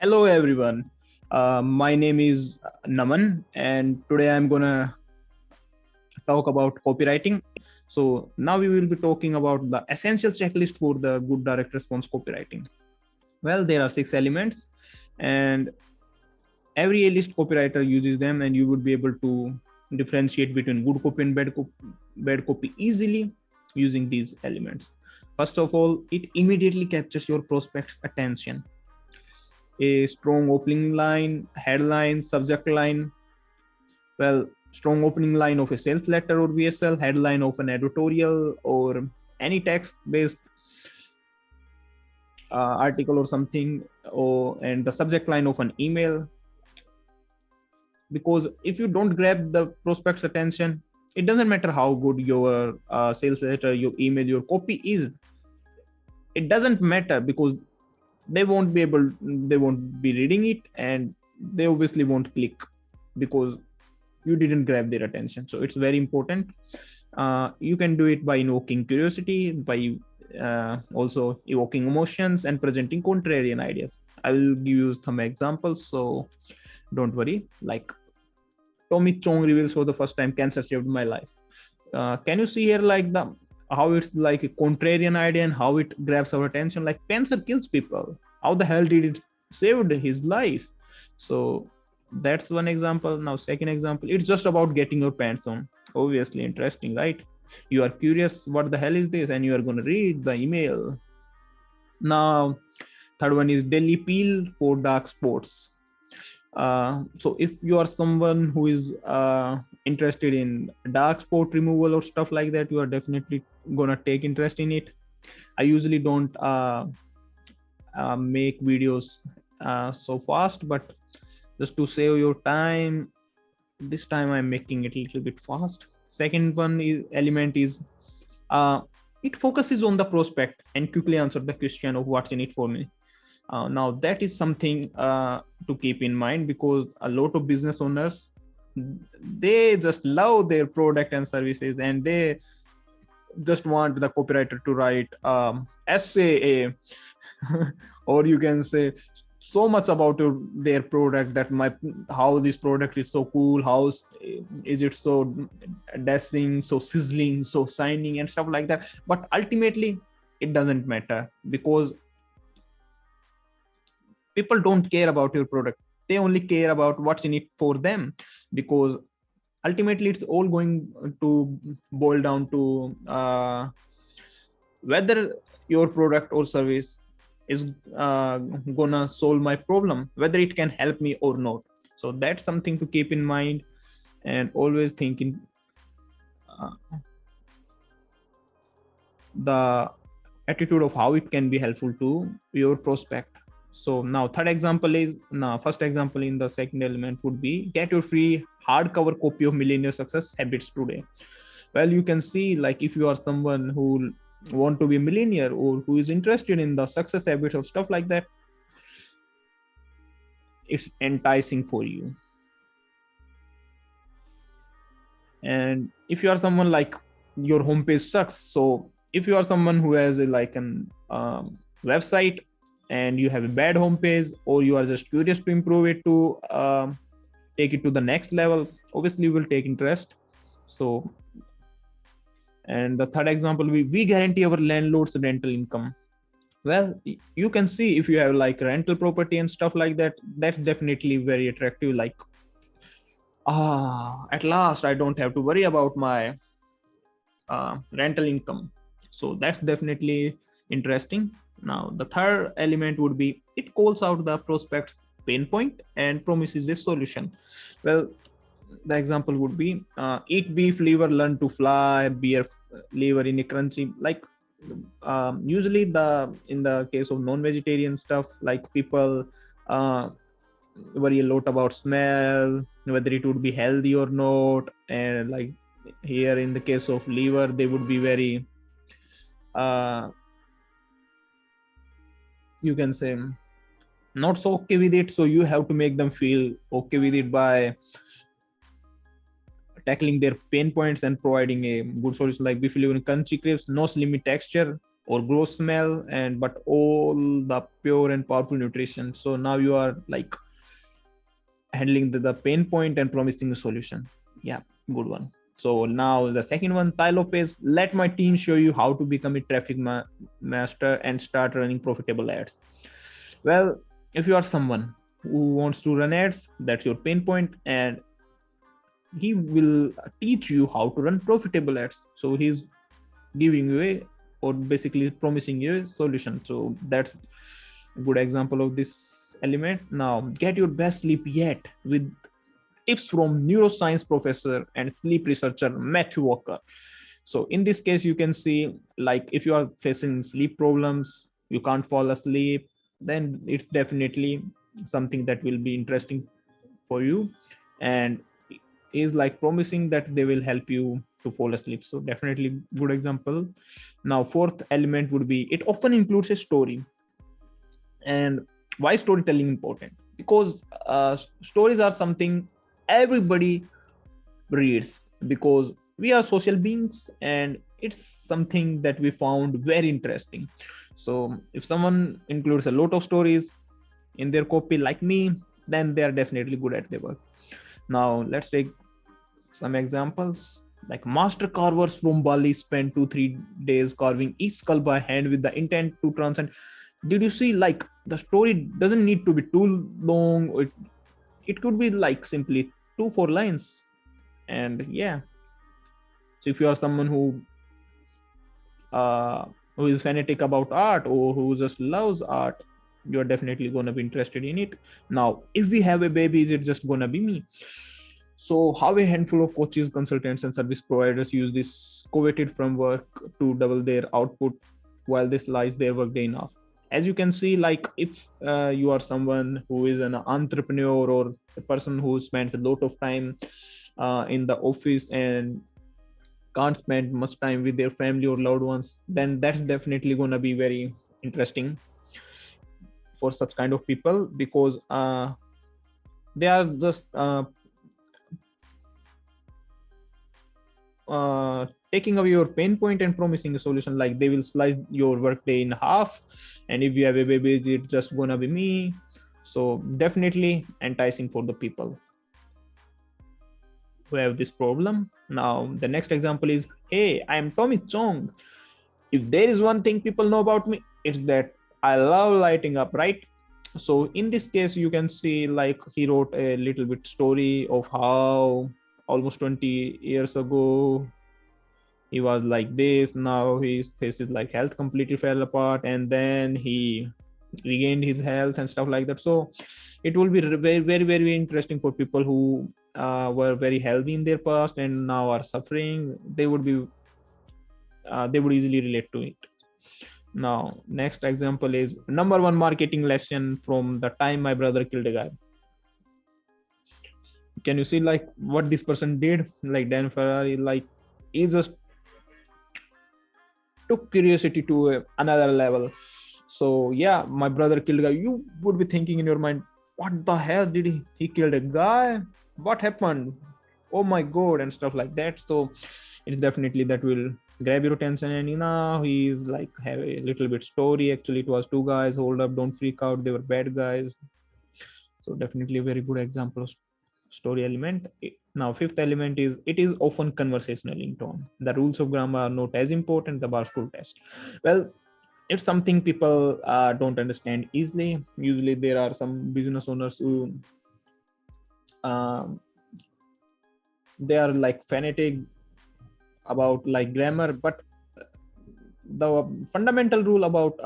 Hello everyone. My name is Naman, and today I'm gonna talk about copywriting. So now we will be talking about the essential checklist for the good direct response copywriting. Well, there are 6 elements, and every A-list copywriter uses them, and you would be able to differentiate between good copy and bad copy easily using these elements. First of all, it immediately captures your prospect's attention. A strong opening line, headline, subject line. Well, strong opening line of a sales letter or VSL, headline of an editorial or any text based article or something, or and the subject line of an email. Because if you don't grab the prospect's attention, it doesn't matter how good your sales letter, your email, your copy is. It doesn't matter because they won't be reading it, and they obviously won't click because you didn't grab their attention. So it's very important. You can do it by invoking curiosity, by also evoking emotions and presenting contrarian ideas. I will give you some examples, so don't worry. Like, Tommy Chong reveals for the first time cancer saved my life. Can you see here like the how it's like a contrarian idea and how it grabs our attention? Like, cancer kills people. How the hell did it saved his life? So that's one example. Now, second example, it's just about getting your pants on. Obviously interesting, right? You are curious what the hell is this, and you are going to read the email. Now, third one is daily peel for dark sports. So if you are someone who is interested in dark spot removal or stuff like that, you are definitely gonna take interest in it. I usually don't make videos so fast, but just to save your time, this time I'm making it a little bit fast. Second one is element is it focuses on the prospect and quickly answer the question of what's in it for me. Now that is something to keep in mind, because a lot of business owners, they just love their product and services, and they just want the copywriter to write essay or you can say so much about their product, that how this product is so cool, how is it so dashing, so sizzling, so shining and stuff like that. But ultimately it doesn't matter, because people don't care about your product. They only care about what's in it for them, because ultimately it's all going to boil down to whether your product or service is gonna solve my problem, whether it can help me or not. So that's something to keep in mind, and always think in uh, the attitude of how it can be helpful to your prospect. So now first example in the second element would be get your free hardcover copy of Millionaire Success Habits today. Well, you can see, like, if you are someone who want to be a millionaire or who is interested in the success habits or stuff like that, it's enticing for you. And if you are someone like your homepage sucks, so if you are someone who has like an website and you have a bad homepage, or you are just curious to improve it to take it to the next level, obviously you will take interest. So, and the third example, we guarantee our landlord's rental income. Well, you can see, if you have like rental property and stuff like that, that's definitely very attractive. Like, at last I don't have to worry about my rental income. So that's definitely interesting. Now the third element would be it calls out the prospect's pain point and promises a solution. Well, the example would be eat beef liver, learn to fly, beer liver in a crunchy. Like, usually in the case of non-vegetarian stuff, like, people worry a lot about smell, whether it would be healthy or not. And like, here in the case of liver, they would be very you can say not so okay with it. So you have to make them feel okay with it by tackling their pain points and providing a good solution. Like, beef liver in crunchy crisps, no slimy texture, or gross smell, and but all the pure and powerful nutrition. So now you are like handling the pain point and promising a solution. Yeah, good one. So now the second one, Tai Lopez, let my team show you how to become a traffic master and start running profitable ads. Well, if you are someone who wants to run ads, that's your pain point, and he will teach you how to run profitable ads. So he's giving you a, or basically promising you a solution. So that's a good example of this element. Now get your best sleep yet with tips from neuroscience professor and sleep researcher Matthew Walker. So in this case, you can see, like, if you are facing sleep problems, you can't fall asleep, then it's definitely something that will be interesting for you, and is like promising that they will help you to fall asleep. So definitely good example. Now fourth element would be, it often includes a story. And why storytelling important? Because stories are something everybody reads, because we are social beings, and it's something that we found very interesting. So if someone includes a lot of stories in their copy like me, then they are definitely good at their work. Now let's take some examples. Like, master carvers from Bali spend 2-3 days carving each skull by hand with the intent to transcend. Did you see, like, the story doesn't need to be too long. It could be like simply 2-4 lines. And yeah, so if you are someone who is fanatic about art, or who just loves art, you're definitely going to be interested in it. Now, if we have a baby, is it just going to be me? So how a handful of coaches, consultants, and service providers use this coveted framework to double their output while they slice their workday in half. As you can see, like, if you are someone who is an entrepreneur, or a person who spends a lot of time in the office and can't spend much time with their family or loved ones, then that's definitely going to be very interesting for such kind of people, because they are just taking away your pain point and promising a solution. Like, they will slice your workday in half, and if you have a baby, it's just gonna be me. So definitely enticing for the people who have this problem. Now the next example is, hey, I am Tommy Chong. If there is one thing people know about me, it's that I love lighting up, right? So in this case, you can see, like, he wrote a little bit story of how almost 20 years ago he was like this. Now his faces like health completely fell apart, and then he regained his health and stuff like that. So it will be very, very, very interesting for people who were very healthy in their past and now are suffering. They would easily relate to it. Now next example is number one marketing lesson from the time my brother killed a guy. Can you see, like, what this person did? Like, Dan Ferrari, like, he just took curiosity to another level. So yeah, my brother killed a guy. You would be thinking in your mind, what the hell did he killed a guy? What happened? Oh my god, and stuff like that. So it's definitely that will grab your attention. And he's like, have a little bit story. Actually, it was two guys. Hold up, don't freak out, they were bad guys. So definitely a very good example of story element. Now fifth element is, it is often conversational in tone. The rules of grammar are not as important the Barstool test. Well, it's something people don't understand easily. Usually there are some business owners who they are like fanatic about like grammar, but the fundamental rule about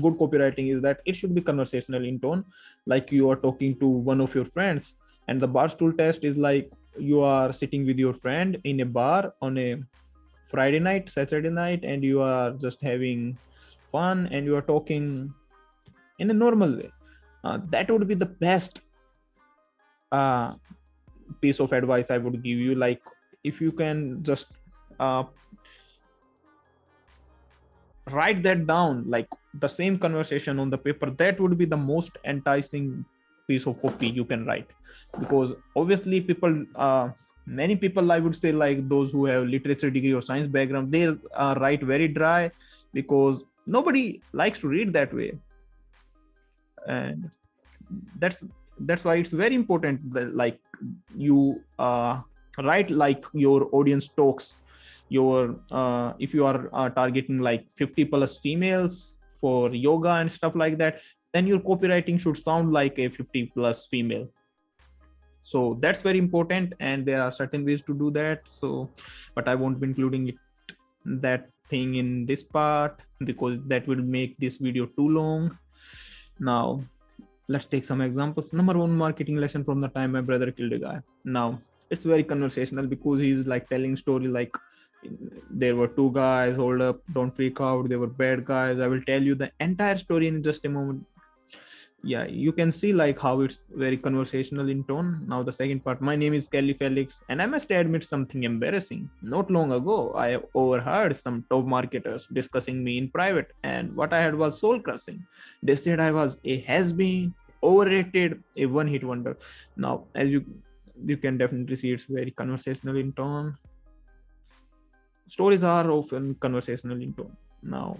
good copywriting is that it should be conversational in tone, like you are talking to one of your friends. And the Barstool test is like, you are sitting with your friend in a bar on a Friday night, Saturday night, and you are just having fun and you are talking in a normal way. That would be the best piece of advice I would give you. Like, if you can just write that down, like the same conversation on the paper, that would be the most enticing piece of copy you can write. Because obviously people, many people, I would say, like those who have literature degree or science background, they write very dry, because Nobody likes to read that way. And that's why it's very important that like you write like your audience talks. Your if you are targeting like 50 plus females for yoga and stuff like that, then your copywriting should sound like a 50 plus female. So that's very important, and there are certain ways to do that. So but I won't be including that thing in this part because that will make this video too long. Now let's take some examples. Number one marketing lesson from the time my brother killed a guy. Now it's very conversational because he's like telling story like there were two guys, hold up, don't freak out, they were bad guys. I will tell you the entire story in just a moment. Yeah, you can see like how it's very conversational in tone. Now the second part, my name is Kelly Felix, and I must admit something embarrassing. Not long ago, I overheard some top marketers discussing me in private, and what I had was soul crushing. They said I was a has-been, overrated, a one-hit wonder. Now, as you can definitely see, it's very conversational in tone. Stories are often conversational in tone. Now,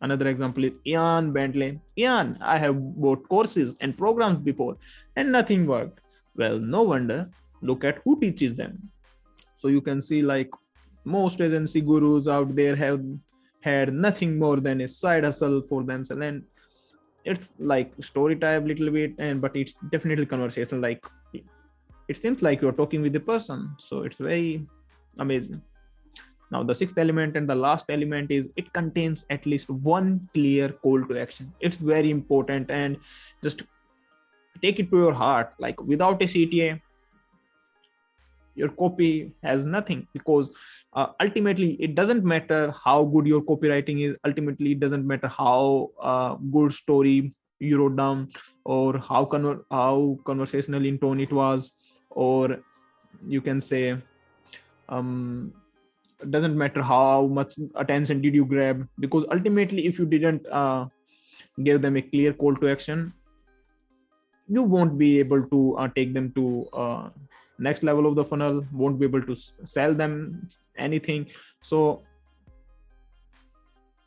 another example is Ian Bentley. Ian, I have bought courses and programs before and nothing worked. Well, no wonder. Look at who teaches them. So you can see like most agency gurus out there have had nothing more than a side hustle for themselves. And it's like story type little bit, but it's definitely conversational. Like it seems like you're talking with the person. So it's very amazing. Now, the sixth element and the last element is it contains at least one clear call to action. It's very important, and just take it to your heart. Like without a CTA, your copy has nothing, because ultimately it doesn't matter how good your copywriting is. Ultimately, it doesn't matter how good story you wrote down, or how conversational in tone it was, or you can say doesn't matter how much attention did you grab, because ultimately if you didn't give them a clear call to action, you won't be able to take them to next level of the funnel, won't be able to sell them anything. So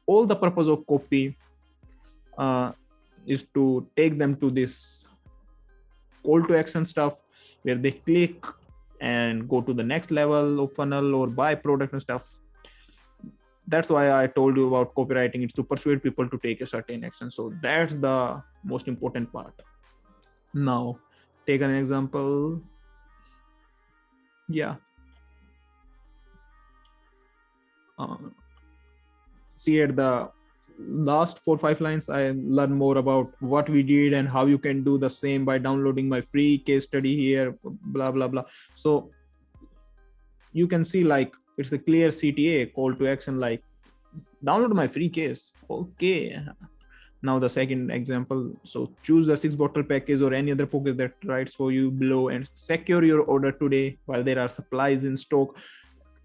all the purpose of copy is to take them to this call to action stuff where they click and go to the next level of funnel or buy product and stuff. That's why I told you about copywriting. It's to persuade people to take a certain action. So that's the most important part. Now, take an example. Yeah. See, at the last 4-5 lines, I learn more about what we did and how you can do the same by downloading my free case study here, blah blah blah. So you can see like it's a clear CTA call to action, like download my free case. Okay. Now the second example, so choose the 6-bottle package or any other package that writes for you below and secure your order today while there are supplies in stock.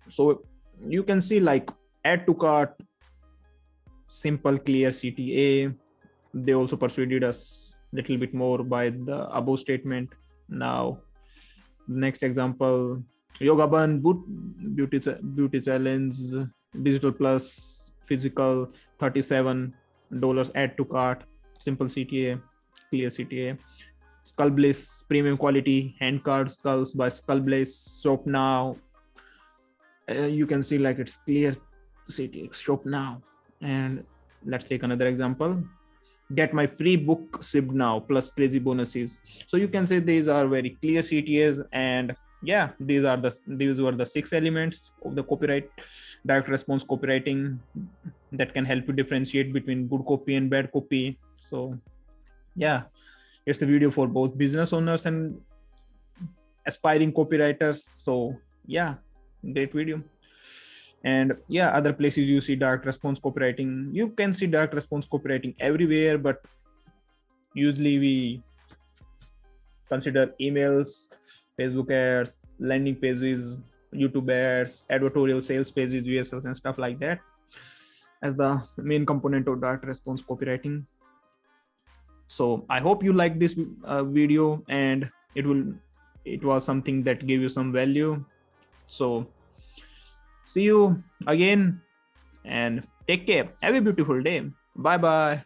So you can see like add to cart, simple clear CTA. They also persuaded us a little bit more by the above statement. Now next example, yoga bun, beauty challenge, digital plus physical, $37, add to cart, simple CTA, clear CTA. Skull Bliss, premium quality hand card skulls by Skull Bliss, shop now. You can see like it's clear CTA, shop now. And let's take another example. Get my free book shipped now plus crazy bonuses. So you can say these are very clear CTAs, and yeah, these were the 6 elements of the copyright direct response copywriting that can help you differentiate between good copy and bad copy. So yeah, it's the video for both business owners and aspiring copywriters. So yeah, great video. And yeah, other places you see direct response copywriting. You can see direct response copywriting everywhere, but usually we consider emails, Facebook ads, landing pages, YouTube ads, advertorial sales pages, USLs and stuff like that as the main component of direct response copywriting. So I hope you like this video and it was something that gave you some value. So see you again, and Take care. Have a beautiful day. Bye bye.